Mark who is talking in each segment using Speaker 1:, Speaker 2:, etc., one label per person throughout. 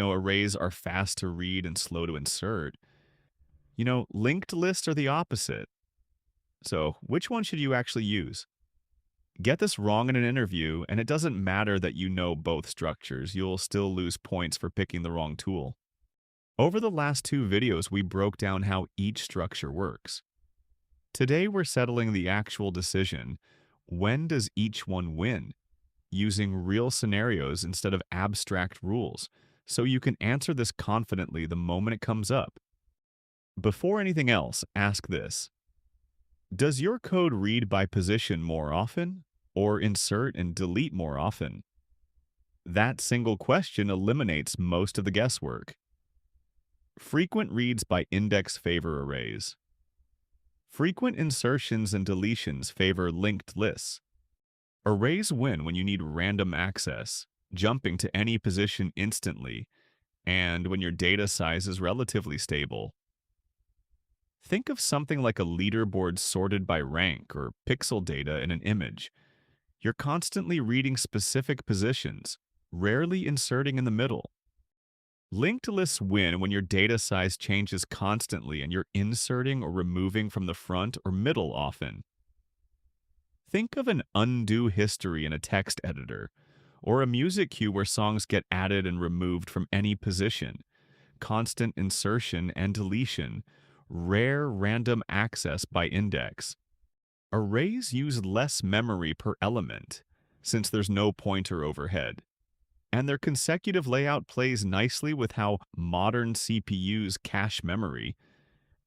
Speaker 1: Arrays are fast to read and slow to insert. Linked lists are the opposite. So, which one should you actually use? Get this wrong in an interview, and it doesn't matter that you know both structures, you'll still lose points for picking the wrong tool. Over the last two videos, we broke down how each structure works. Today, we're settling the actual decision. When does each one win? Using real scenarios instead of abstract rules, so you can answer this confidently the moment it comes up. Before anything else, ask this. Does your code read by position more often, or insert and delete more often? That single question eliminates most of the guesswork. Frequent reads by index favor arrays. Frequent insertions and deletions favor linked lists. Arrays win when you need random access, jumping to any position instantly, and when your data size is relatively stable. Think of something like a leaderboard sorted by rank or pixel data in an image. You're constantly reading specific positions, rarely inserting in the middle. Linked lists win when your data size changes constantly and you're inserting or removing from the front or middle often. Think of an undo history in a text editor, or a music cue where songs get added and removed from any position. Constant insertion and deletion, rare random access by index. Arrays use less memory per element, since there's no pointer overhead. And their consecutive layout plays nicely with how modern CPUs cache memory,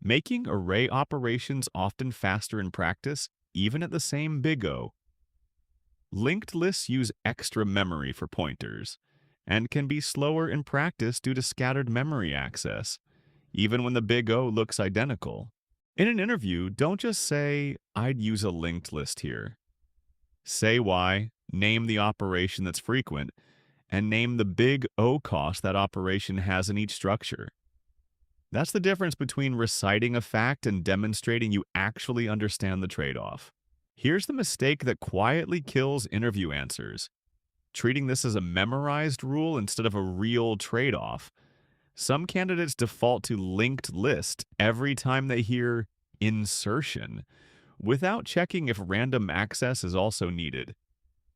Speaker 1: making array operations often faster in practice, even at the same big O. Linked lists use extra memory for pointers, and can be slower in practice due to scattered memory access, even when the big O looks identical. In an interview, don't just say, "I'd use a linked list here." Say why, name the operation that's frequent, and name the big O cost that operation has in each structure. That's the difference between reciting a fact and demonstrating you actually understand the trade-off. Here's the mistake that quietly kills interview answers: treating this as a memorized rule instead of a real trade-off. Some candidates default to linked list every time they hear insertion, without checking if random access is also needed.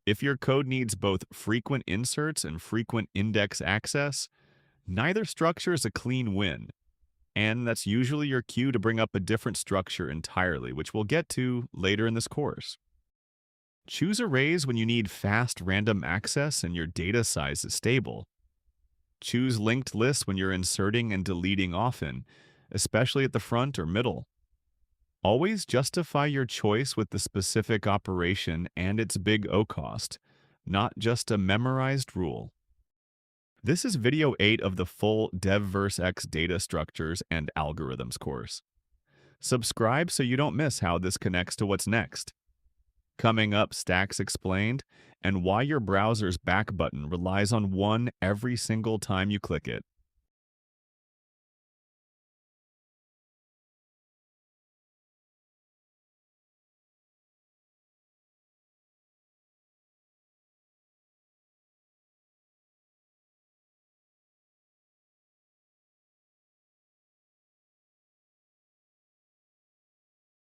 Speaker 1: If your code needs both frequent inserts and frequent index access, neither structure is a clean win. And that's usually your cue to bring up a different structure entirely, which we'll get to later in this course. Choose arrays when you need fast random access and your data size is stable. Choose linked lists when you're inserting and deleting often, especially at the front or middle. Always justify your choice with the specific operation and its big O cost, not just a memorized rule. This is video 8 of the full DevVerseX Data Structures and Algorithms course. Subscribe so you don't miss how this connects to what's next. Coming up, Stacks Explained, and why your browser's back button relies on 1 every single time you click it.